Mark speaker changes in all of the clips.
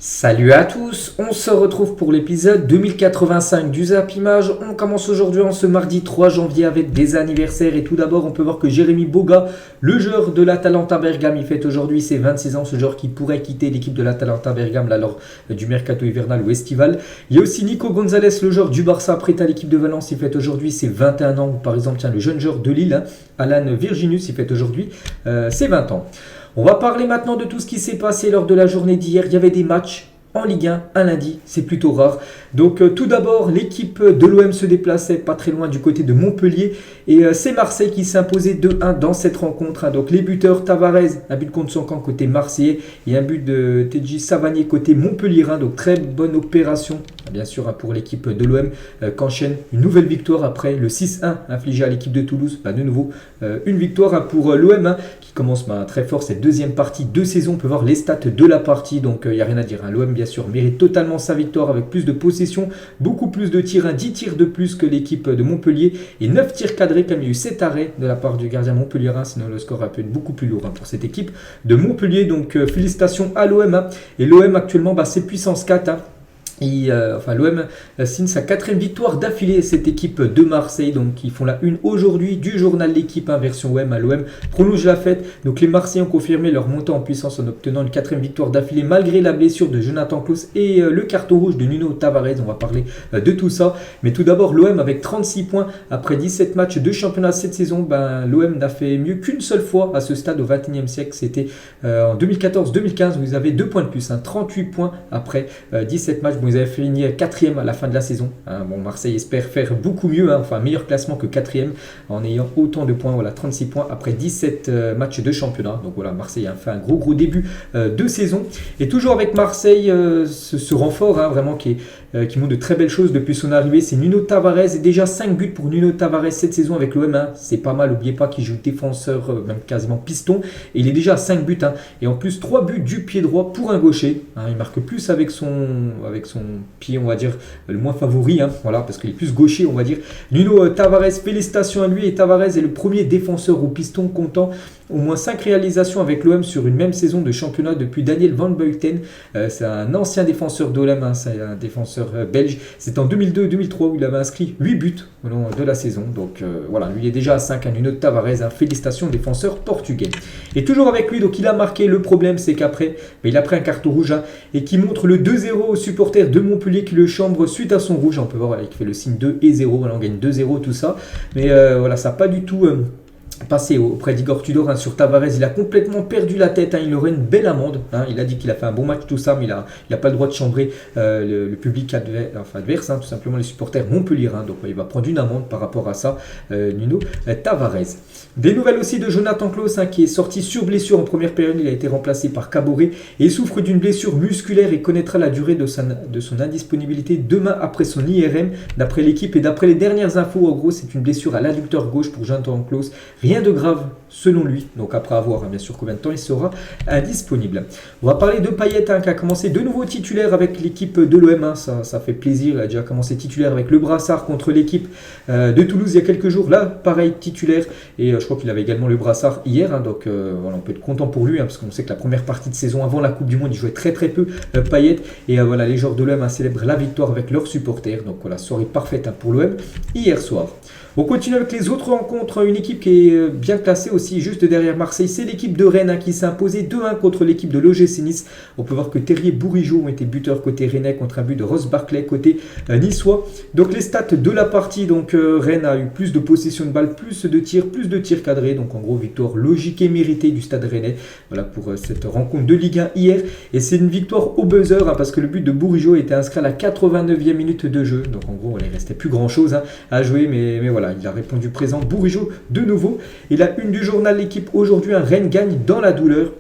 Speaker 1: Salut à tous, on se retrouve pour l'épisode 2085 du Zap Image. On commence aujourd'hui en ce mardi 3 janvier avec des anniversaires et tout d'abord on peut voir que Jérémy Boga, le joueur de l'Atalanta Bergame, il fête aujourd'hui ses 26 ans, ce joueur qui pourrait quitter l'équipe de l'Atalanta Bergame lors du mercato hivernal ou estival. Il y a aussi Nico Gonzalez, le joueur du Barça prêté à l'équipe de Valence, il fête aujourd'hui ses 21 ans. Ou par exemple le jeune joueur de Lille, Alan Virginus, il fête aujourd'hui ses 20 ans. On va parler maintenant de tout ce qui s'est passé lors de la journée d'hier. Il y avait des matchs en Ligue 1 un lundi, c'est plutôt rare. Donc tout d'abord, l'équipe de l'OM se déplaçait pas très loin du côté de Montpellier et c'est Marseille qui s'imposait 2-1 dans cette rencontre. Donc les buteurs, Tavares, un but contre son camp côté marseillais et un but de Tedji Savanier côté montpellierin. Donc très bonne opération bien sûr pour l'équipe de l'OM qu'enchaîne une nouvelle victoire après le 6-1 infligé à l'équipe de Toulouse. De nouveau une victoire pour l'OM qui commence très fort cette deuxième partie de saison. On peut voir les stats de la partie, donc il n'y a rien à dire. L'OM bien sûr mérite totalement sa victoire avec plus de possession, beaucoup plus de tirs, 10 tirs de plus que l'équipe de Montpellier et 9 tirs cadrés comme il y a eu 7 arrêts de la part du gardien montpellierin, sinon le score a pu être beaucoup plus lourd pour cette équipe de Montpellier. Donc félicitations à l'OM et l'OM actuellement c'est puissance 4. L'OM signe sa 4e victoire d'affilée, cette équipe de Marseille. Donc ils font la une aujourd'hui du journal L'équipe, version OM. L'OM prolonge la fête. Donc les Marseillais ont confirmé leur montée en puissance en obtenant une 4e victoire d'affilée malgré la blessure de Jonathan Klaus et le carton rouge de Nuno Tavares. On va parler de tout ça. Mais tout d'abord l'OM avec 36 points après 17 matchs de championnat cette saison. L'OM n'a fait mieux qu'une seule fois à ce stade au 21e siècle. C'était en 2014-2015 où ils avaient 2 points de plus. 38 points après 17 matchs. Vous avez fini 4e à la fin de la saison. Marseille espère faire beaucoup mieux, meilleur classement que 4e en ayant autant de points. 36 points après 17 matchs de championnat. Donc Marseille a fait un gros début de saison. Et toujours avec Marseille, ce renfort vraiment qui montre de très belles choses depuis son arrivée, c'est Nuno Tavares. Et déjà 5 buts pour Nuno Tavares cette saison avec l'OM. C'est pas mal, n'oubliez pas qu'il joue défenseur, même quasiment piston. Et il est déjà à 5 buts. Et en plus 3 buts du pied droit pour un gaucher. Il marque plus avec son pied, on va dire, le moins favori, parce qu'il est plus gaucher, on va dire. Nuno Tavares, félicitations à lui. Et Tavares est le premier défenseur au piston comptant au moins 5 réalisations avec l'OM sur une même saison de championnat depuis Daniel Van Buiten. C'est un ancien défenseur de l'OM, c'est un défenseur belge. C'est en 2002-2003 où il avait inscrit 8 buts au long de la saison. Donc lui il est déjà à 5, Nuno Tavares. Félicitations défenseur portugais. Et toujours avec lui, donc il a marqué. Le problème c'est qu'après, il a pris un carton rouge et qui montre le 2-0 aux supporters de Montpellier qui le chambre suite à son rouge. On peut voir qu'il fait le signe 2 et 0. On gagne 2-0 tout ça. Mais ça n'a pas du tout passé auprès d'Igor Tudor sur Tavares. Il a complètement perdu la tête. Il aurait une belle amende. Il a dit qu'il a fait un bon match, tout ça, mais il n'a pas le droit de chambrer le public adverse, tout simplement les supporters montpellierins. Donc il va prendre une amende par rapport à ça, Nuno Tavares. Des nouvelles aussi de Jonathan Klaus qui est sorti sur blessure en première période. Il a été remplacé par Caboret et il souffre d'une blessure musculaire et connaîtra la durée de son indisponibilité demain après son IRM, d'après l'équipe et d'après les dernières infos. En gros, c'est une blessure à l'adducteur gauche pour Jonathan Klaus. Rien de grave selon lui, donc après avoir bien sûr combien de temps il sera indisponible. On va parler de Payet qui a commencé de nouveau titulaire avec l'équipe de l'OM. Ça fait plaisir, il a déjà commencé titulaire avec le brassard contre l'équipe de Toulouse il y a quelques jours. Là, pareil, titulaire, et je crois qu'il avait également le brassard hier, donc on peut être content pour lui, parce qu'on sait que la première partie de saison avant la Coupe du Monde, il jouait très peu Payet, et les joueurs de l'OM célèbrent la victoire avec leurs supporters. Donc soirée parfaite pour l'OM hier soir. On continue avec les autres rencontres. Une équipe qui est bien classée aussi, juste derrière Marseille, c'est l'équipe de Rennes qui s'est imposée 2-1 contre l'équipe de l'OGC Nice. On peut voir que Terrier et Bourigeaud ont été buteurs côté rennais contre un but de Ross Barclay côté niçois. Donc les stats de la partie, donc Rennes a eu plus de possession de balle, plus de tirs cadrés. Donc en gros, victoire logique et méritée du stade rennais. Voilà pour cette rencontre de Ligue 1 hier. Et c'est une victoire au buzzer parce que le but de Bourigeaud était inscrit à la 89e minute de jeu. Donc en gros, il ne restait plus grand chose à jouer, mais voilà. Il a répondu présent, Bourigeaud de nouveau. Et la une du journal L'équipe aujourd'hui, Rennes gagne dans la douleur.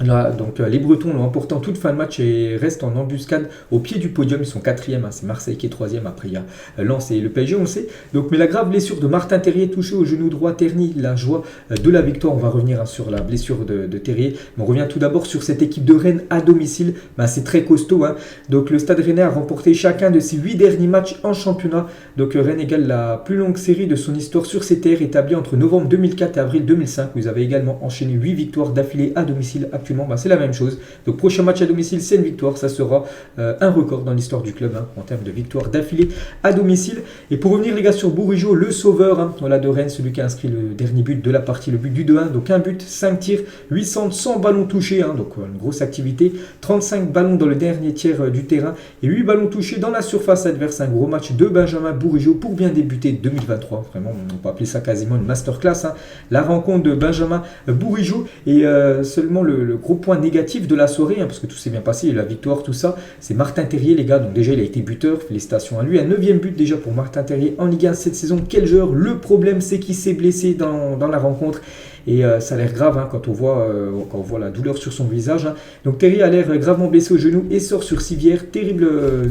Speaker 1: Là, donc les Bretons l'ont emporté en toute fin de match et restent en embuscade au pied du podium. Ils sont 4e, c'est Marseille qui est 3e. Après il y a Lens et le PSG, on le sait. Donc, mais la grave blessure de Martin Terrier touché au genou droit ternit la joie de la victoire. On va revenir sur la blessure de Terrier. Mais on revient tout d'abord sur cette équipe de Rennes à domicile. C'est très costaud. Donc le Stade Rennais a remporté chacun de ses 8 derniers matchs en championnat. Donc Rennes égale la plus longue série de son histoire sur ses terres, établie entre novembre 2004 et avril 2005. Vous avez également enchaîné 8 victoires d'affilée à domicile actuellement actuellement, c'est la même chose. Donc prochain match à domicile, c'est une victoire. Ça sera un record dans l'histoire du club en termes de victoires d'affilée à domicile. Et pour revenir les gars sur Bourigeaud, le sauveur de Rennes, celui qui a inscrit le dernier but de la partie, le but du 2-1. Donc un but, 5 tirs, 800, 100 ballons touchés. Donc une grosse activité. 35 ballons dans le dernier tiers du terrain et 8 ballons touchés dans la surface adverse. Un gros match de Benjamin Bourigeaud pour bien débuter 2023. Vraiment, on peut appeler ça quasiment une masterclass. La rencontre de Benjamin Bourigeaud. Et seulement le gros point négatif de la soirée, parce que tout s'est bien passé, la victoire, tout ça, c'est Martin Terrier, les gars. Donc déjà, il a été buteur, félicitations à lui. Un 9e but déjà pour Martin Terrier en Ligue 1 cette saison. Quel joueur! Le problème, c'est qu'il s'est blessé dans la rencontre. Et ça a l'air grave quand on voit la douleur sur son visage. Donc Terrier a l'air gravement blessé au genou et sort sur civière. Terrible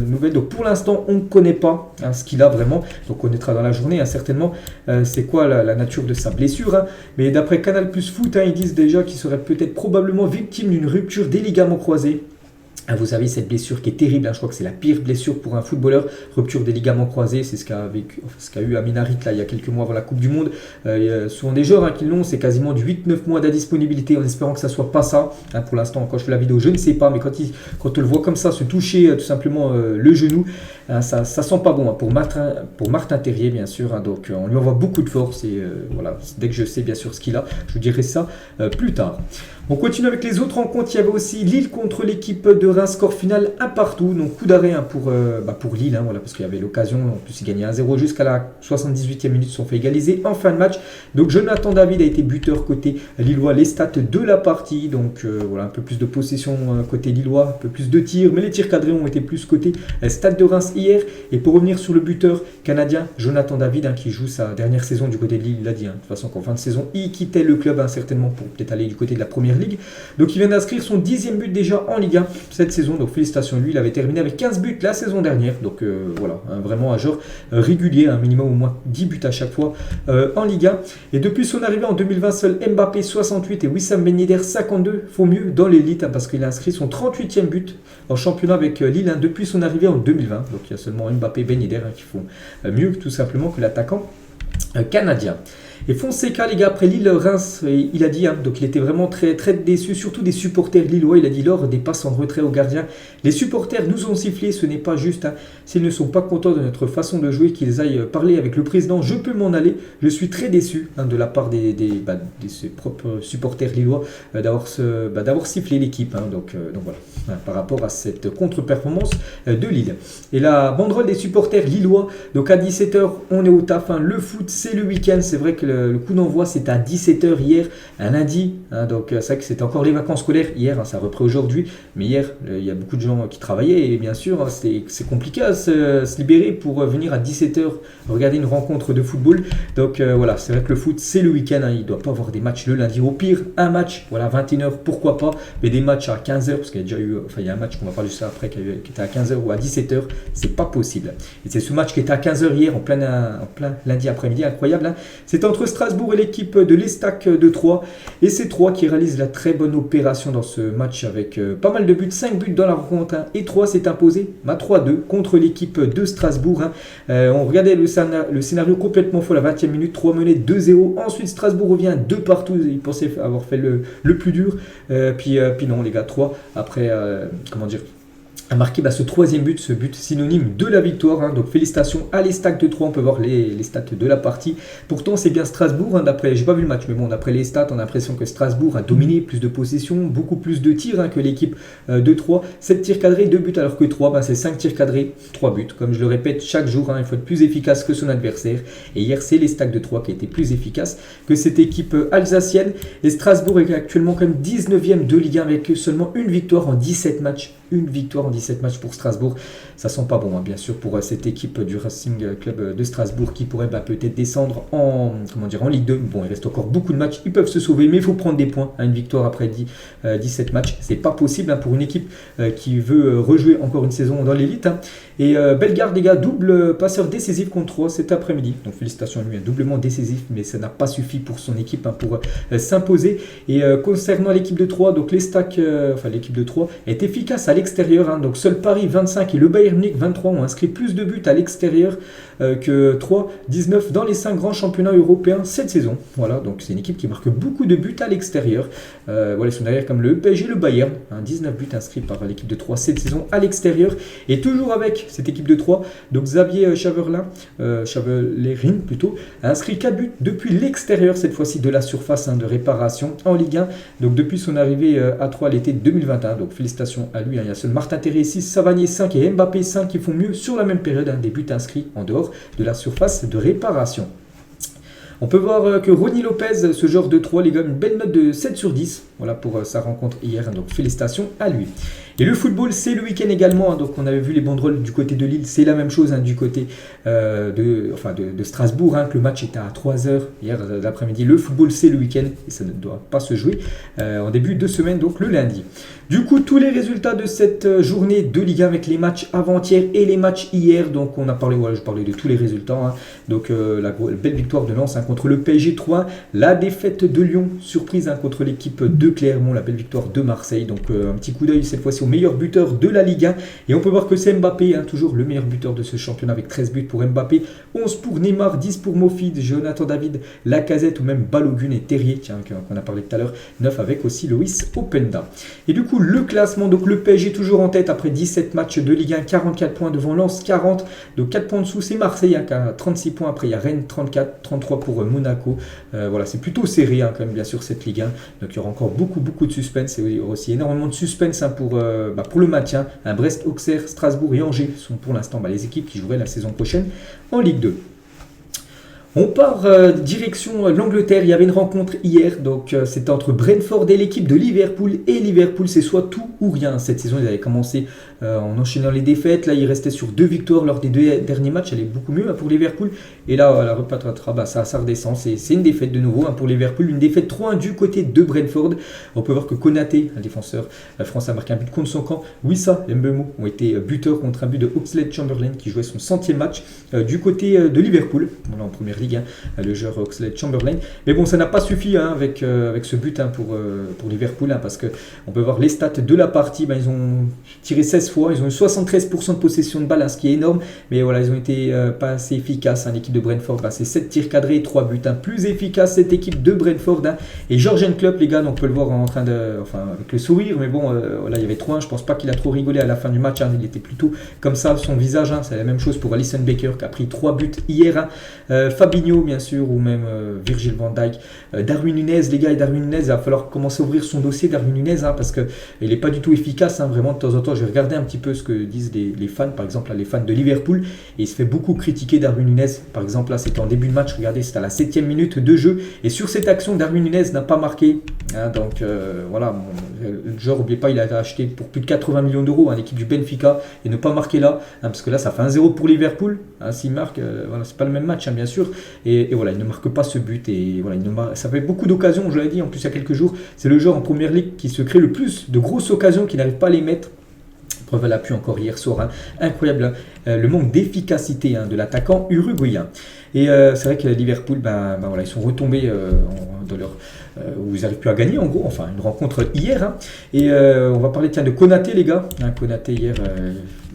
Speaker 1: nouvelle. Donc pour l'instant, on ne connaît pas ce qu'il a vraiment. Donc on connaîtra dans la journée certainement c'est quoi la nature de sa blessure. Mais d'après Canal Plus Foot, ils disent déjà qu'il serait peut-être probablement victime d'une rupture des ligaments croisés. Vous savez, cette blessure qui est terrible, je crois que c'est la pire blessure pour un footballeur, rupture des ligaments croisés, c'est ce qu'a eu Amin Harit il y a quelques mois avant la Coupe du Monde. Il y a souvent des joueurs qui l'ont, c'est quasiment du 8-9 mois d'indisponibilité, en espérant que ça ne soit pas ça. Pour l'instant, quand je fais la vidéo, je ne sais pas, mais quand on le voit comme ça, se toucher tout simplement le genou, ça sent pas bon pour Martin Terrier, bien sûr. Donc on lui envoie beaucoup de force et voilà, dès que je sais bien sûr ce qu'il a, je vous dirai ça plus tard. On continue avec les autres rencontres. Il y avait aussi Lille contre l'équipe de Reims, score final 1-1. Donc coup d'arrêt pour Lille, parce qu'il y avait l'occasion. En plus, ils gagnaient 1-0 jusqu'à la 78e minute, ils se sont fait égaliser en fin de match. Donc Jonathan David a été buteur côté lillois. Les stats de la partie, donc un peu plus de possession côté lillois, un peu plus de tirs, mais les tirs cadrés ont été plus côté Stade de Reims hier. Et pour revenir sur le buteur canadien, Jonathan David, qui joue sa dernière saison du côté de Lille, il l'a dit. De toute façon, qu'en fin de saison, il quittait le club certainement pour peut-être aller du côté de la première Ligue. Donc il vient d'inscrire son 10e but déjà en Ligue 1 cette saison, donc félicitations à lui. Il avait terminé avec 15 buts la saison dernière, donc vraiment un joueur régulier, un minimum au moins 10 buts à chaque fois en Ligue 1. Et depuis son arrivée en 2020, seul Mbappé 68 et Wissam Ben Yedder 52 font mieux dans l'élite, parce qu'il a inscrit son 38e but en championnat avec Lille depuis son arrivée en 2020. Donc il y a seulement Mbappé et Ben Yedder qui font mieux tout simplement que l'attaquant canadien. Et Fonseca, les gars, après Lille-Reims, il a dit, donc il était vraiment très, très déçu, surtout des supporters lillois. Il a dit lors des passes en retrait au gardien, les supporters nous ont sifflé, ce n'est pas juste. S'ils ne sont pas contents de notre façon de jouer, qu'ils aillent parler avec le président, je peux m'en aller. Je suis très déçu de la part de ses propres supporters lillois d'avoir sifflé l'équipe. Donc voilà, par rapport à cette contre-performance de Lille. Et la banderole des supporters lillois, donc à 17h, on est au taf. Le foot, c'est le week-end. C'est vrai que le coup d'envoi c'était à 17h hier, un lundi, donc c'est vrai que c'était encore les vacances scolaires hier, ça a repris aujourd'hui, mais hier il y a beaucoup de gens qui travaillaient et bien sûr c'est compliqué à se libérer pour venir à 17h regarder une rencontre de football. Donc voilà, c'est vrai que le foot c'est le week-end, il ne doit pas avoir des matchs le lundi, au pire un match, 21h pourquoi pas, mais des matchs à 15h, parce qu'il y a déjà eu, il y a un match qu'on va parler de ça après qui était à 15h ou à 17h, c'est pas possible. Et c'est ce match qui était à 15h hier en plein lundi après-midi, incroyable. C'est entre Strasbourg et l'équipe de l'Estac de Troyes. Et c'est Troyes qui réalise la très bonne opération dans ce match avec pas mal de buts, 5 buts dans la rencontre. Et Troyes s'est imposé 3-2 contre l'équipe de Strasbourg. On regardait le scénario complètement fou à la 20e minute. Troyes menait 2-0. Ensuite Strasbourg revient 2 partout. Ils pensaient avoir fait le plus dur. Puis non les gars, Troyes après a marqué ce 3e but, ce but synonyme de la victoire. Donc félicitations à l'Estac de Troyes, on peut voir les stats de la partie. Pourtant c'est bien Strasbourg, d'après, j'ai pas vu le match, mais bon, d'après les stats, on a l'impression que Strasbourg a dominé, plus de possession, beaucoup plus de tirs que l'équipe de Troyes. 7 tirs cadrés, 2 buts, alors que Troyes, c'est 5 tirs cadrés, 3 buts. Comme je le répète chaque jour, il faut être plus efficace que son adversaire. Et hier, c'est l'Estac de Troyes qui a été plus efficace que cette équipe alsacienne. Et Strasbourg est actuellement comme 19e de Ligue 1 avec seulement une victoire en 17 matchs. Une victoire en 17 matchs pour Strasbourg. Ça sent pas bon, bien sûr, pour cette équipe du Racing Club de Strasbourg qui pourrait peut-être descendre en Ligue 2. Bon, il reste encore beaucoup de matchs. Ils peuvent se sauver, mais il faut prendre des points. Une victoire après 17 matchs, c'est pas possible pour une équipe qui veut rejouer encore une saison dans l'élite. Et Bellegarde, les gars, double passeur décisif contre Troyes cet après-midi. Donc félicitations à lui, doublement décisif, mais ça n'a pas suffi pour son équipe pour s'imposer. Et concernant l'équipe de Troyes, donc l'Estac, l'équipe de Troyes est efficace à l'extérieur. Donc seul Paris 25 et le Bayern Munich 23 ont inscrit plus de buts à l'extérieur que 3, 19 dans les 5 grands championnats européens cette saison. Voilà, donc c'est une équipe qui marque beaucoup de buts à l'extérieur. Voilà, ils sont derrière comme le PSG, le Bayern, 19 buts inscrits par l'équipe de Troyes cette saison à l'extérieur. Et toujours avec cette équipe de Troyes, donc Xavier Chaverlin plutôt, a inscrit 4 buts depuis l'extérieur, cette fois-ci de la surface de réparation en Ligue 1. Donc depuis son arrivée à Troyes l'été 2021. Donc félicitations à lui. Il y a seul Martin Terrier 6, Savanier 5 et Mbappé 5 qui font mieux sur la même période, des buts inscrits en dehors de la surface de réparation. On peut voir que Ronny Lopez, ce joueur de 3, les gars, une belle note de 7 sur 10 voilà, pour sa rencontre hier, donc félicitations à lui. Et le football, c'est le week-end également, donc on avait vu les banderoles du côté de Lille, c'est la même chose du côté de Strasbourg, que le match était à 3h hier l'après-midi. Le football, c'est le week-end et ça ne doit pas se jouer en début de semaine, donc le lundi. Du coup, tous les résultats de cette journée de Ligue 1 avec les matchs avant-hier et les matchs hier, donc on a parlé, voilà, je parlais de tous les résultats, donc la belle victoire de Lens contre le PSG 3, la défaite de Lyon, surprise contre l'équipe de Clermont, la belle victoire de Marseille, donc un petit coup d'œil cette fois-ci au meilleur buteur de la Ligue 1, et on peut voir que c'est Mbappé, toujours le meilleur buteur de ce championnat avec 13 buts pour Mbappé, 11 pour Neymar, 10 pour Mofid, Jonathan David, Lacazette ou même Balogun et Terrier, qu'on a parlé tout à l'heure, 9 avec aussi Loïs Openda. Et du coup, le classement, donc le PSG toujours en tête après 17 matchs de Ligue 1, 44 points devant Lens, 40, donc 4 points en dessous, c'est Marseille qui a 36 points, après il y a Rennes 34, 33 pour Monaco. Voilà, c'est plutôt serré quand même bien sûr cette Ligue 1, donc il y aura encore beaucoup de suspense et il y aura aussi énormément de suspense pour le maintien. Brest, Auxerre, Strasbourg et Angers sont pour l'instant les équipes qui joueraient la saison prochaine en Ligue 2. On part direction l'Angleterre, il y avait une rencontre hier, donc c'était entre Brentford et l'équipe de Liverpool, et Liverpool c'est soit tout ou rien. Cette saison ils avaient commencé en enchaînant les défaites, là ils restaient sur 2 victoires lors des 2 derniers matchs, elle est beaucoup mieux pour Liverpool, et là la repatatera, ça redescend, c'est une défaite de nouveau pour Liverpool, une défaite 3-1 du côté de Brentford. On peut voir que Konaté, un défenseur français, a marqué un but contre son camp, Wissa et Mbeumo ont été buteurs contre un but de Oxlade-Chamberlain qui jouait son 100e match du côté de Liverpool, en première Ligue, le joueur Oxlade-Chamberlain. Mais bon, ça n'a pas suffi avec ce but pour Liverpool, parce qu'on peut voir les stats de la partie. Ils ont tiré 16 fois, ils ont eu 73% de possession de balle, ce qui est énorme, mais voilà, ils ont été pas assez efficaces. L'équipe de Brentford, c'est 7 tirs cadrés et 3 buts. Plus efficace cette équipe de Brentford. Et Jürgen Klopp, les gars, on peut le voir en train avec le sourire, mais bon, là il y avait 3-1, je pense pas qu'il a trop rigolé à la fin du match, il était plutôt comme ça, son visage, c'est la même chose pour Alisson Becker qui a pris 3 buts hier. Fabinho, bien sûr, ou même Virgil van Dijk, Darwin Nunez, les gars, et Darwin Nunez, il va falloir commencer à ouvrir son dossier, Darwin Nunez, parce qu'il n'est pas du tout efficace, vraiment de temps en temps. Je vais regarder un petit peu ce que disent les fans, par exemple les fans de Liverpool, et il se fait beaucoup critiquer Darwin Nunez. Par exemple là c'était en début de match, regardez, c'était à la 7e minute de jeu, et sur cette action Darwin Nunez n'a pas marqué, donc voilà, le joueur, n'oubliez pas, il a été acheté pour plus de 80 millions d'euros, l'équipe du Benfica, et ne pas marquer là, parce que là ça fait 1-0 pour Liverpool, s'il marque, voilà, c'est pas le même match bien sûr, et voilà, il ne marque pas ce but, et voilà, ça fait beaucoup d'occasions, je l'avais dit en plus il y a quelques jours, c'est le joueur en première ligue qui se crée le plus de grosses occasions, qui n'arrive pas à les mettre. Preuve à l'appui encore hier soir, incroyable le manque d'efficacité de l'attaquant uruguayen. Et c'est vrai que Liverpool, voilà, ils sont retombés dans leur où ils n'arrivent plus à gagner en gros, enfin une rencontre hier. Et on va parler de Konaté, les gars. Konaté hier,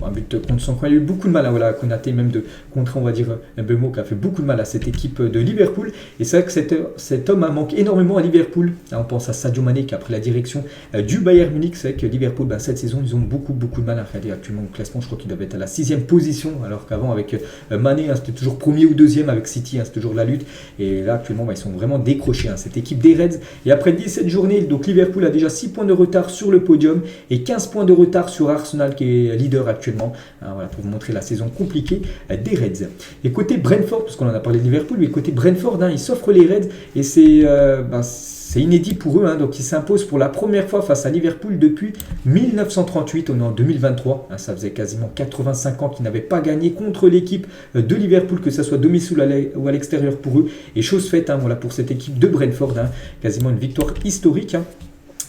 Speaker 1: un but contre son coin, il a eu beaucoup de mal, voilà, Konaté même de contrer, on va dire, Mbeumo qui a fait beaucoup de mal à cette équipe de Liverpool. Et c'est vrai que cet homme manque énormément à Liverpool. Là, on pense à Sadio Mané qui a pris la direction du Bayern Munich. C'est vrai que Liverpool, cette saison, ils ont beaucoup de mal à regarder actuellement au classement. Je crois qu'ils doivent être à la 6e position, alors qu'avant avec Mané, c'était toujours premier ou deuxième, avec City, c'est toujours la lutte. Et là actuellement, ils sont vraiment décrochés, cette équipe des Reds. Et après 17 journées, donc Liverpool a déjà 6 points de retard sur le podium et 15 points de retard sur Arsenal qui est leader actuellement. Voilà, pour vous montrer la saison compliquée des Reds. Et côté Brentford, parce qu'on en a parlé de Liverpool, mais côté Brentford, ils s'offrent les Reds et c'est inédit pour eux, donc ils s'imposent pour la première fois face à Liverpool depuis 1938, on est en 2023, ça faisait quasiment 85 ans qu'ils n'avaient pas gagné contre l'équipe de Liverpool, que ce soit domicile ou à l'extérieur pour eux, et chose faite, voilà, pour cette équipe de Brentford, quasiment une victoire historique.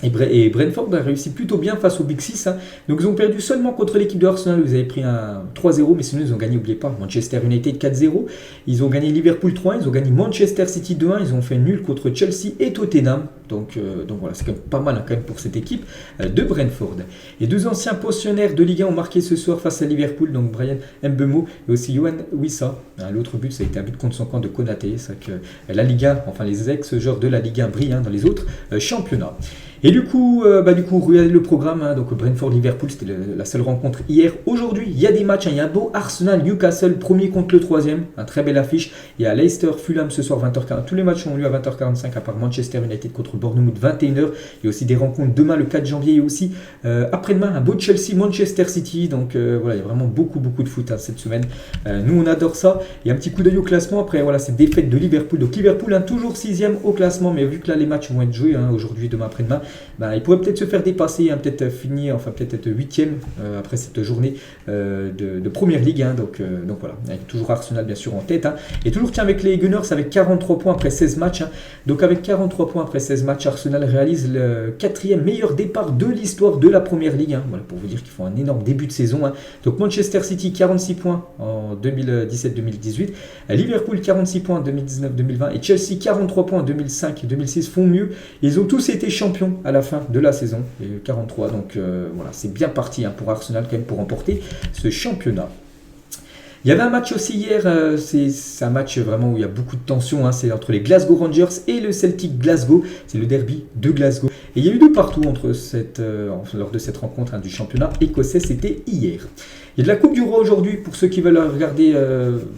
Speaker 1: Et Brentford a réussi plutôt bien face au Big Six, hein. Donc ils ont perdu seulement contre l'équipe de Arsenal, vous avez pris un 3-0, mais sinon ils ont gagné, n'oubliez pas, Manchester United 4-0, ils ont gagné Liverpool 3-1, ils ont gagné Manchester City 2-1, ils ont fait nul contre Chelsea et Tottenham. Donc voilà, c'est quand même pas mal, hein, quand même pour cette équipe de Brentford. Et deux anciens pensionnaires de Ligue 1 ont marqué ce soir face à Liverpool, donc Brian Mbeumo et aussi Yohan Wissa. L'autre but, ça a été un but contre son camp de Konaté. C'est que la Ligue 1, enfin les ex-joueurs de la Ligue 1 brillent, hein, dans les autres championnats. Et du coup, regardez le programme, hein, donc Brentford-Liverpool, c'était la seule rencontre hier. Aujourd'hui, il y a des matchs, hein, il y a un beau Arsenal-Newcastle, premier contre le troisième, un très belle affiche. Il y a Leicester-Fulham ce soir 20h40, tous les matchs ont lieu à 20h45, à part Manchester United contre Bournemouth 21h. Il y a aussi des rencontres demain le 4 janvier et aussi après-demain un beau Chelsea-Manchester City. Donc voilà, il y a vraiment beaucoup de foot, hein, cette semaine. Nous on adore ça. Il y a un petit coup d'œil au classement, après voilà, c'est défaite de Liverpool. Donc Liverpool, hein, toujours 6ème au classement, mais vu que là les matchs vont être joués, hein, aujourd'hui, demain, après-demain, il pourrait peut-être se faire dépasser, hein, peut-être finir, enfin peut-être être 8ème après cette journée de Première Ligue, hein, donc voilà, avec toujours Arsenal bien sûr en tête, hein, et toujours avec les Gunners avec 43 points après 16 matchs, hein. Donc avec 43 points après 16 matchs, Arsenal réalise le 4e meilleur départ de l'histoire de la Première Ligue, hein. Voilà, pour vous dire qu'ils font un énorme début de saison, hein. Donc Manchester City 46 points en 2017-2018, Liverpool 46 points en 2019-2020 et Chelsea 43 points en 2005-2006 font mieux. Ils ont tous été champions à la fin de la saison, et 43, donc voilà, c'est bien parti, hein, pour Arsenal quand même pour remporter ce championnat. Il y avait un match aussi hier, c'est un match vraiment où il y a beaucoup de tension, hein, c'est entre les Glasgow Rangers et le Celtic Glasgow, c'est le derby de Glasgow. Et il y a eu de partout lors de cette rencontre, hein, du championnat écossais, c'était hier. Il y a de la Coupe du Roi aujourd'hui pour ceux qui veulent regarder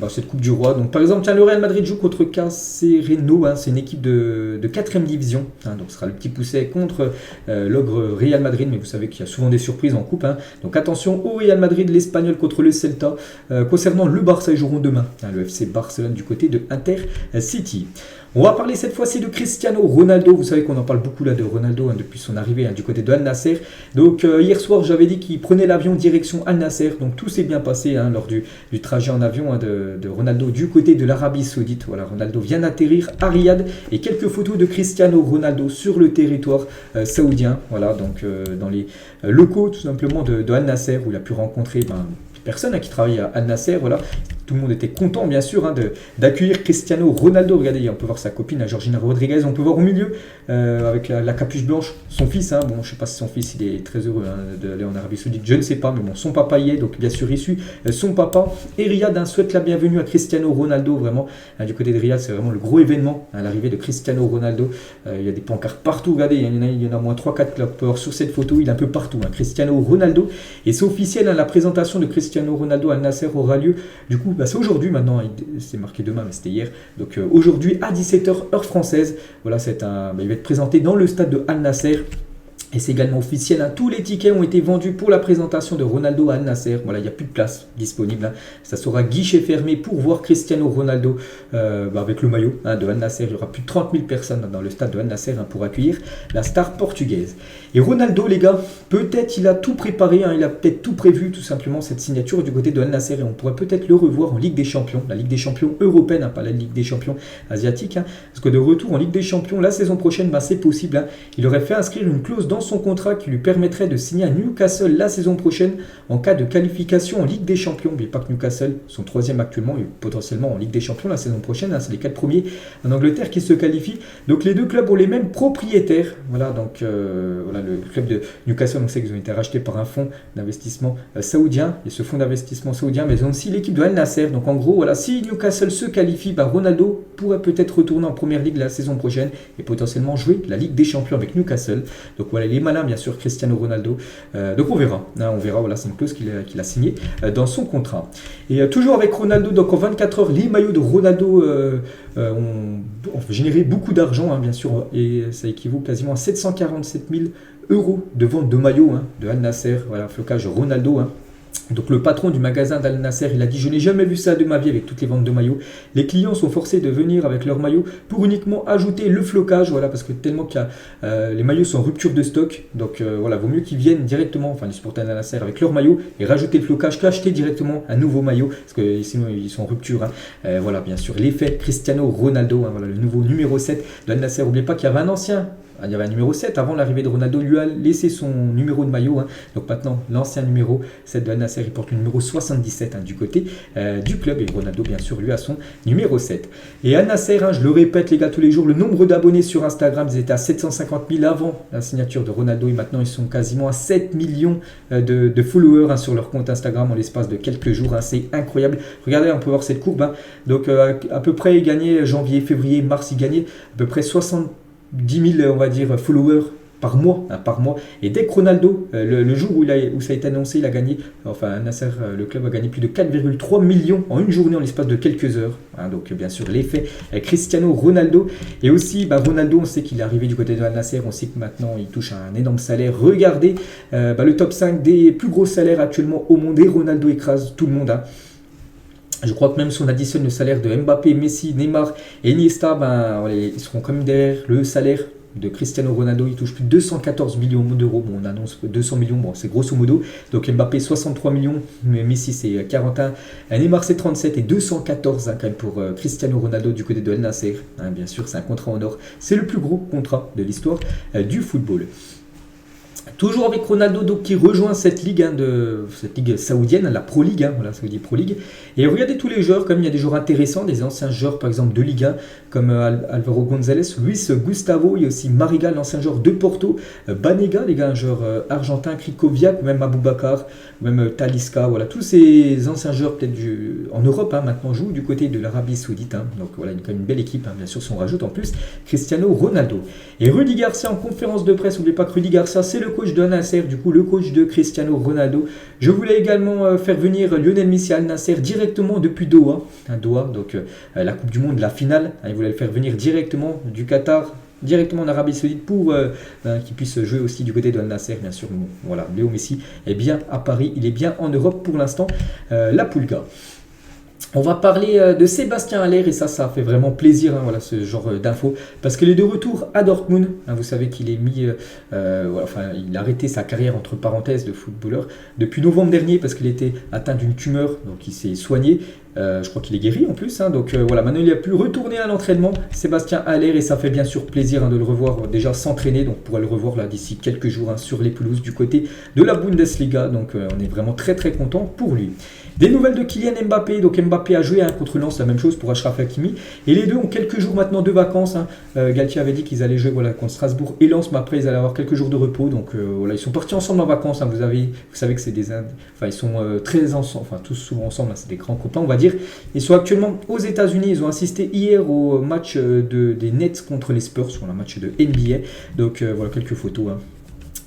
Speaker 1: cette Coupe du Roi. Donc par exemple, le Real Madrid joue contre Cacereno, hein, c'est une équipe de 4ème division, hein, donc ce sera le petit pousset contre l'ogre Real Madrid, mais vous savez qu'il y a souvent des surprises en coupe, hein. Donc attention au Real Madrid, l'Espagnol contre le Celta. Concernant le Barça, ils joueront demain, hein, le FC Barcelone du côté de Inter City. On va parler cette fois-ci de Cristiano Ronaldo. Vous savez qu'on en parle beaucoup là de Ronaldo, hein, depuis son arrivée, hein, du côté de Al Nasser. Donc hier soir, j'avais dit qu'il prenait l'avion direction Al Nasser. Donc tout s'est bien passé, hein, lors du trajet en avion, hein, de Ronaldo du côté de l'Arabie Saoudite. Voilà, Ronaldo vient d'atterrir à Riyad et quelques photos de Cristiano Ronaldo sur le territoire saoudien. Voilà, donc dans les locaux tout simplement de Al Nasser, où il a pu rencontrer personne, hein, qui travaille à Al Nasser. Voilà. Tout le monde était content, bien sûr, hein, d'accueillir Cristiano Ronaldo. Regardez, on peut voir sa copine, Georgina Rodriguez. On peut voir au milieu, avec la capuche blanche, son fils. Hein. Bon, je ne sais pas si son fils il est très heureux, hein, d'aller en Arabie Saoudite. Je ne sais pas, mais bon, son papa y est. Donc, bien sûr, issu son papa. Et Riyad, hein, souhaite la bienvenue à Cristiano Ronaldo. Vraiment, hein, du côté de Riyad, c'est vraiment le gros événement, hein, l'arrivée de Cristiano Ronaldo. Il y a des pancartes partout. Regardez, il y en a au moins 3-4 clubs. Sur cette photo, il est un peu partout, hein, Cristiano Ronaldo. Et c'est officiel, hein, la présentation de Cristiano Ronaldo à Al Nasser aura lieu. Du coup, c'est aujourd'hui maintenant, c'est marqué demain, mais c'était hier. Donc aujourd'hui à 17h, heure française. Voilà, il va être présenté dans le stade de Al Nasser. Et c'est également officiel, hein, tous les tickets ont été vendus pour la présentation de Ronaldo à Al Nasser. Voilà, il n'y a plus de place disponible, hein. Ça sera guichet fermé pour voir Cristiano Ronaldo avec le maillot, hein, de Al Nasser. Il y aura plus de 30 000 personnes dans le stade de Al Nasser, hein, pour accueillir la star portugaise. Et Ronaldo, les gars, peut-être il a tout préparé, hein, il a peut-être tout prévu, tout simplement, cette signature du côté de Al Nasser. Et on pourrait peut-être le revoir en Ligue des Champions, la Ligue des Champions européenne, hein, pas la Ligue des Champions asiatique, hein, parce que de retour en Ligue des Champions la saison prochaine, c'est possible, hein. Il aurait fait inscrire une clause dans son contrat qui lui permettrait de signer à Newcastle la saison prochaine en cas de qualification en Ligue des Champions. N'oubliez pas que Newcastle sont 3e actuellement et potentiellement en Ligue des Champions la saison prochaine, hein, c'est les 4 premiers en Angleterre qui se qualifient. Donc les deux clubs ont les mêmes propriétaires. Voilà, donc voilà, le club de Newcastle, on sait qu'ils ont été rachetés par un fonds d'investissement saoudien, et ce fonds d'investissement saoudien, mais ils ont aussi l'équipe de Al Nasser. Donc en gros, voilà, si Newcastle se qualifie, Ronaldo pourrait peut-être retourner en Première Ligue la saison prochaine et potentiellement jouer la Ligue des Champions avec Newcastle. Donc voilà, il est malin, bien sûr, Cristiano Ronaldo. Donc on verra, hein, voilà, c'est une clause qu'il a signée dans son contrat. Et toujours avec Ronaldo, donc en 24 heures, les maillots de Ronaldo ont généré beaucoup d'argent, hein, bien sûr, et ça équivaut quasiment à 747 000 € de vente de maillots, hein, de Al Nasser. Voilà, flocage Ronaldo, hein. Donc le patron du magasin d'Al Nasser, il a dit: je n'ai jamais vu ça de ma vie avec toutes les ventes de maillots. Les clients sont forcés de venir avec leurs maillots pour uniquement ajouter le flocage, voilà, parce que tellement qu'il y a, les maillots sont en rupture de stock. Donc voilà, vaut mieux qu'ils viennent directement, enfin les supporters d'Al Nasser, avec leurs maillots et rajouter le flocage qu'acheter directement un nouveau maillot, parce que sinon ils sont en rupture, hein. Voilà, bien sûr, l'effet Cristiano Ronaldo, hein, voilà, le nouveau numéro 7 de Al Nasser. N'oubliez pas qu'il y avait un ancien il y avait un numéro 7 avant l'arrivée de Ronaldo, lui a laissé son numéro de maillot. Donc maintenant, l'ancien numéro 7 de Al Nassr, il porte le numéro 77 du côté du club. Et Ronaldo, bien sûr, lui a son numéro 7. Et Al Nassr, je le répète les gars tous les jours, le nombre d'abonnés sur Instagram, ils étaient à 750 000 avant la signature de Ronaldo. Et maintenant, ils sont quasiment à 7 millions de followers sur leur compte Instagram en l'espace de quelques jours. C'est incroyable. Regardez, on peut voir cette courbe. Donc à peu près, il gagnait janvier, février, mars, il gagnait à peu près 70 000, on va dire, followers par mois. Et dès que Ronaldo, le jour où ça a été annoncé, il a gagné, enfin Nasser, le club a gagné plus de 4,3 millions en une journée en l'espace de quelques heures. Donc bien sûr l'effet Cristiano Ronaldo. Et aussi Ronaldo, on sait qu'il est arrivé du côté de Al Nassr, on sait que maintenant il touche un énorme salaire. Regardez le top 5 des plus gros salaires actuellement au monde et Ronaldo écrase tout le monde. Je crois que même si on additionne le salaire de Mbappé, Messi, Neymar et Iniesta, ils seront quand même derrière le salaire de Cristiano Ronaldo. Il touche plus de 214 millions d'euros. Bon, on annonce 200 millions, bon, c'est grosso modo. Donc Mbappé 63 millions, Messi c'est 41, Neymar c'est 37 et 214 quand même pour Cristiano Ronaldo du côté de Al Nassr. Bien sûr, c'est un contrat en or. C'est le plus gros contrat de l'histoire du football. Toujours avec Ronaldo donc, qui rejoint cette ligue, cette ligue saoudienne, la Pro League, voilà, Saudi Pro League. Et regardez tous les joueurs, comme il y a des joueurs intéressants, des anciens joueurs par exemple de Ligue 1, comme Alvaro González, Luis Gustavo, il y a aussi Mariga, l'ancien joueur de Porto, Banega, les gars, un joueur argentin, Krikoviak, même Aboubakar, même Talisca, voilà, tous ces anciens joueurs peut-être en Europe maintenant jouent du côté de l'Arabie Saoudite. Donc voilà, quand même une belle équipe, bien sûr, si on rajoute en plus Cristiano Ronaldo. Et Rudy Garcia en conférence de presse, n'oubliez pas que Rudy Garcia, c'est le coach de Al Nassr, du coup le coach de Cristiano Ronaldo. Je voulais également faire venir Lionel Messi à Al Nassr directement depuis Doha, donc la Coupe du Monde, la finale. Il voulait le faire venir directement du Qatar, directement en Arabie Saoudite pour qu'il puisse jouer aussi du côté de Al Nassr, bien sûr. Bon, voilà, Léo Messi est bien à Paris, il est bien en Europe pour l'instant, la Pulga. On va parler de Sébastien Haller et ça fait vraiment plaisir, voilà, ce genre d'infos, parce qu'il est de retour à Dortmund. Vous savez qu'il est il a arrêté sa carrière entre parenthèses de footballeur depuis novembre dernier parce qu'il était atteint d'une tumeur, donc il s'est soigné. Je crois qu'il est guéri en plus, donc voilà, maintenant il a pu retourner à l'entraînement, Sébastien Haller, et ça fait bien sûr plaisir de le revoir déjà s'entraîner, donc on pourra le revoir là d'ici quelques jours sur les pelouses du côté de la Bundesliga, donc on est vraiment très très content pour lui. Des nouvelles de Kylian Mbappé, donc Mbappé a joué contre Lens, la même chose pour Achraf Hakimi, et les deux ont quelques jours maintenant de vacances. Galtier avait dit qu'ils allaient jouer contre Strasbourg et Lens, mais après ils allaient avoir quelques jours de repos, donc voilà, ils sont partis ensemble en vacances. Vous savez que c'est des Indes, ils sont très ensemble, tous souvent ensemble, c'est des grands copains on va dire. Ils sont actuellement aux États-Unis, ils ont assisté hier au match des Nets contre les Spurs, sur un match de NBA, donc voilà quelques photos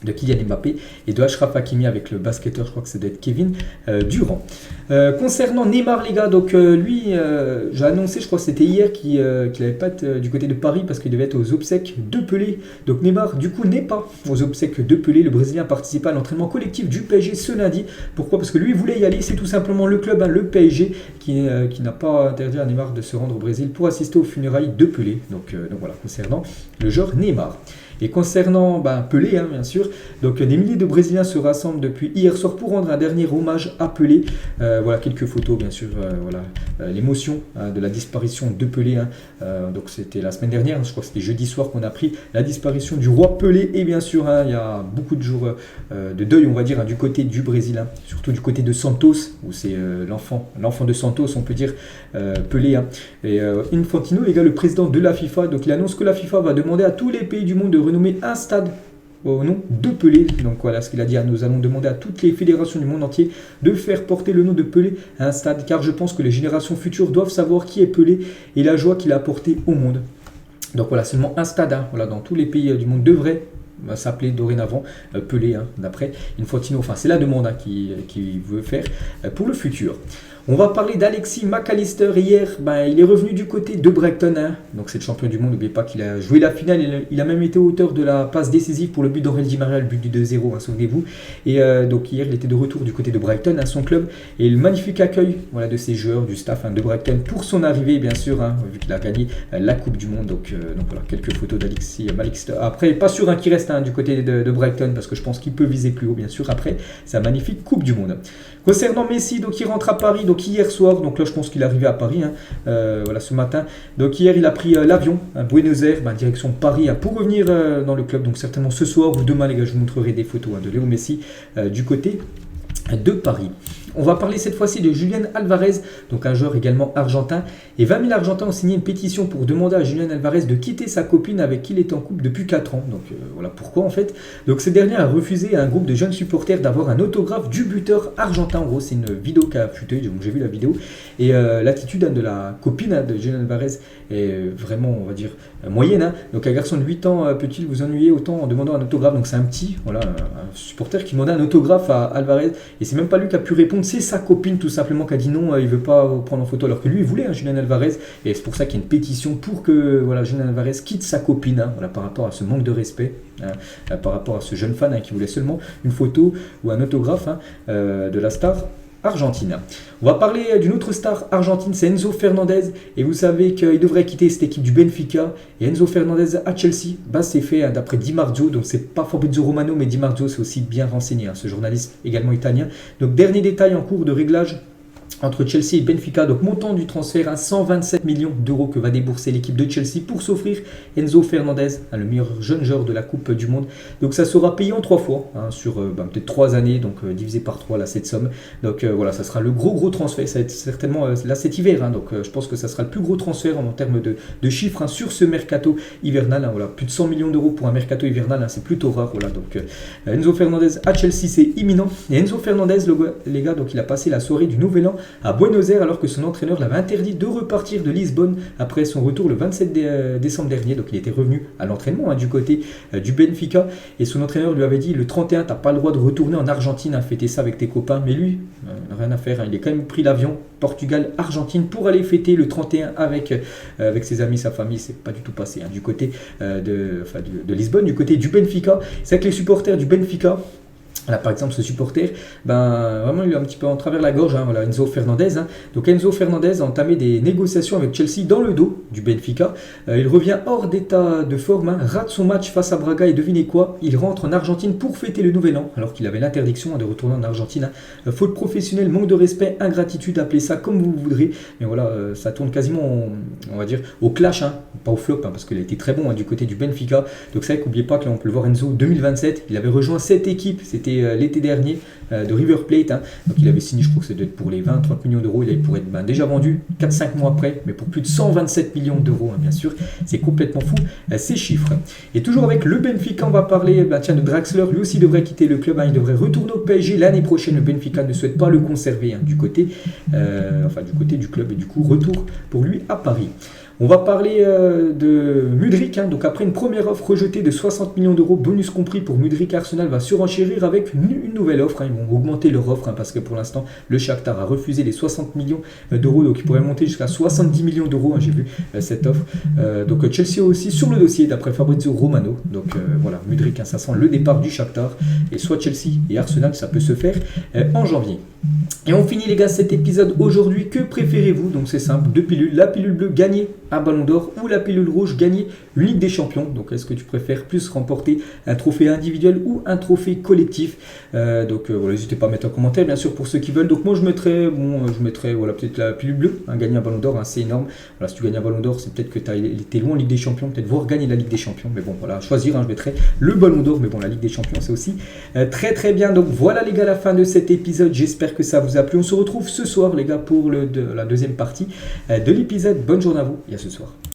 Speaker 1: de Kylian Mbappé et de Achraf Hakimi avec le basketteur, je crois que ça doit être Kevin Durant. Concernant Neymar, les gars, donc lui, j'ai annoncé, je crois que c'était hier, qu'il n'allait pas être du côté de Paris parce qu'il devait être aux obsèques de Pelé. Donc Neymar, du coup, n'est pas aux obsèques de Pelé. Le Brésilien participe à l'entraînement collectif du PSG ce lundi. Pourquoi? Parce que lui voulait y aller. C'est tout simplement le club, le PSG, qui n'a pas interdit à Neymar de se rendre au Brésil pour assister aux funérailles de Pelé. Donc voilà, concernant le joueur Neymar. Et concernant Pelé, bien sûr, donc des milliers de Brésiliens se rassemblent depuis hier soir pour rendre un dernier hommage à Pelé. Voilà quelques photos, bien sûr, l'émotion de la disparition de Pelé. Donc c'était la semaine dernière, je crois que c'était jeudi soir qu'on a appris la disparition du roi Pelé. Et bien sûr, il y a beaucoup de jours de deuil, on va dire, du côté du Brésil, surtout du côté de Santos, où c'est l'enfant de Santos, on peut dire, Pelé. Et Infantino, les gars, le président de la FIFA, donc il annonce que la FIFA va demander à tous les pays du monde de renommer un stade au nom de Pelé. Donc voilà ce qu'il a dit, nous allons demander à toutes les fédérations du monde entier de faire porter le nom de Pelé à un stade, car je pense que les générations futures doivent savoir qui est Pelé et la joie qu'il a apportée au monde. Donc voilà, seulement un stade dans tous les pays du monde devrait s'appeler dorénavant Pelé, d'après Infantino. C'est la demande qui veut faire pour le futur. On va parler d'Alexis McAllister. Hier, il est revenu du côté de Brighton. Donc c'est le champion du monde. N'oubliez pas qu'il a joué la finale. Il a même été auteur de la passe décisive pour le but d'Aurel Di Maria, le but du 2-0, souvenez-vous. Et donc hier, il était de retour du côté de Brighton, à son club. Et le magnifique accueil de ses joueurs, du staff de Brighton pour son arrivée, bien sûr, vu qu'il a gagné la Coupe du Monde. Donc voilà, quelques photos d'Alexis McAllister. Après, pas sûr qu'il reste du côté de Brighton, parce que je pense qu'il peut viser plus haut, bien sûr, après sa magnifique Coupe du Monde. Concernant Messi, donc il rentre à Paris. Donc Donc hier soir, donc là je pense qu'il est arrivé à Paris, voilà ce matin. Donc hier il a pris l'avion à Buenos Aires, direction Paris pour revenir dans le club. Donc certainement ce soir ou demain les gars, je vous montrerai des photos de Léo Messi du côté de Paris. On va parler cette fois-ci de Julián Álvarez, donc un joueur également argentin. Et 20 000 Argentins ont signé une pétition pour demander à Julián Álvarez de quitter sa copine avec qui il est en couple depuis 4 ans. Donc voilà pourquoi en fait. Donc ce dernier a refusé à un groupe de jeunes supporters d'avoir un autographe du buteur argentin. En gros, c'est une vidéo qui a fuité, donc j'ai vu la vidéo. Et l'attitude de la copine de Julián Álvarez est vraiment, on va dire, moyenne. Donc un garçon de 8 ans peut-il vous ennuyer autant en demandant un autographe? Donc c'est un petit, voilà, un supporter qui demandait un autographe à Álvarez. Et c'est même pas lui qui a pu répondre. C'est sa copine tout simplement qui a dit non, il veut pas prendre en photo alors que lui il voulait Julián Álvarez, et c'est pour ça qu'il y a une pétition pour que voilà, Julián Álvarez quitte sa copine, voilà, par rapport à ce manque de respect, par rapport à ce jeune fan qui voulait seulement une photo ou un autographe de la star argentine. On va parler d'une autre star argentine, c'est Enzo Fernandez, et vous savez qu'il devrait quitter cette équipe du Benfica, et Enzo Fernandez à Chelsea, c'est fait d'après Di Marzio, donc c'est pas Fabrizio Romano, mais Di Marzio c'est aussi bien renseigné, ce journaliste également italien. Donc dernier détail en cours de réglage entre Chelsea et Benfica, donc montant du transfert 127 millions d'euros que va débourser l'équipe de Chelsea pour s'offrir Enzo Fernandez, le meilleur jeune joueur de la Coupe du Monde. Donc ça sera payé en 3 fois, sur peut-être 3 années, donc divisé par 3 là, cette somme. Donc voilà, ça sera le gros transfert, ça va être certainement là cet hiver, donc je pense que ça sera le plus gros transfert en termes de chiffres sur ce mercato hivernal. Voilà, plus de 100 millions d'euros pour un mercato hivernal, c'est plutôt rare. Voilà, donc Enzo Fernandez à Chelsea, c'est imminent. Et Enzo Fernandez, les gars, donc il a passé la soirée du Nouvel An à Buenos Aires alors que son entraîneur l'avait interdit de repartir de Lisbonne après son retour le 27 décembre dernier. Donc il était revenu à l'entraînement du côté du Benfica, et son entraîneur lui avait dit le 31 t'as pas le droit de retourner en Argentine fêter ça avec tes copains, mais lui rien à faire, il a quand même pris l'avion Portugal-Argentine pour aller fêter le 31 avec ses amis, sa famille. C'est pas du tout passé du côté de Lisbonne, du côté du Benfica. C'est vrai que les supporters du Benfica, là, par exemple, ce supporter, vraiment, il est un petit peu en travers la gorge, voilà, Enzo Fernandez. Donc, Enzo Fernandez a entamé des négociations avec Chelsea dans le dos du Benfica. Il revient hors d'état de forme, rate son match face à Braga, et devinez quoi, il rentre en Argentine pour fêter le Nouvel An, alors qu'il avait l'interdiction de retourner en Argentine. Faute professionnelle, manque de respect, ingratitude, appelez ça comme vous voudrez. Mais voilà, ça tourne quasiment, on va dire, au clash, pas au flop, parce qu'il a été très bon du côté du Benfica. Donc, c'est vrai qu'oubliez pas que là, on peut le voir, Enzo 2027, il avait rejoint cette équipe, c'était l'été dernier, de River Plate. Donc il avait signé, je crois que c'était pour les 20-30 millions d'euros, il pourrait être déjà vendu 4-5 mois après, mais pour plus de 127 millions d'euros, bien sûr. C'est complètement fou, ces chiffres. Et toujours avec le Benfica, on va parler de Draxler. Lui aussi devrait quitter le club, il devrait retourner au PSG l'année prochaine. Le Benfica ne souhaite pas le conserver du côté du club, et du coup retour pour lui à Paris. On va parler de Mudryk, donc après une première offre rejetée de 60 millions d'euros, bonus compris pour Mudryk, Arsenal va surenchérir avec une nouvelle offre. Ils vont augmenter leur offre, parce que pour l'instant, le Shakhtar a refusé les 60 millions d'euros, donc il pourrait monter jusqu'à 70 millions d'euros, j'ai vu cette offre. Donc Chelsea aussi sur le dossier, d'après Fabrizio Romano. Donc voilà, Mudryk, ça sent le départ du Shakhtar, et soit Chelsea et Arsenal, ça peut se faire en janvier. Et on finit les gars cet épisode aujourd'hui. Que préférez-vous? Donc c'est simple, 2 pilules, la pilule bleue gagner un ballon d'or, ou la pilule rouge gagner une Ligue des Champions. Donc est-ce que tu préfères plus remporter un trophée individuel ou un trophée collectif? Donc voilà, n'hésitez pas à mettre un commentaire bien sûr pour ceux qui veulent. Donc moi je mettrais voilà, peut-être la pilule bleue, gagner un ballon d'or, c'est énorme. Voilà, si tu gagnes un ballon d'or, c'est peut-être que tu as été loin en Ligue des Champions, peut-être voir gagner la Ligue des Champions. Mais bon voilà, à choisir, je mettrais le ballon d'or, mais bon, la Ligue des Champions c'est aussi très bien. Donc voilà les gars, la fin de cet épisode, j'espère que ça vous a plu. On se retrouve ce soir les gars pour la deuxième partie de l'épisode. Bonne journée à vous et à ce soir.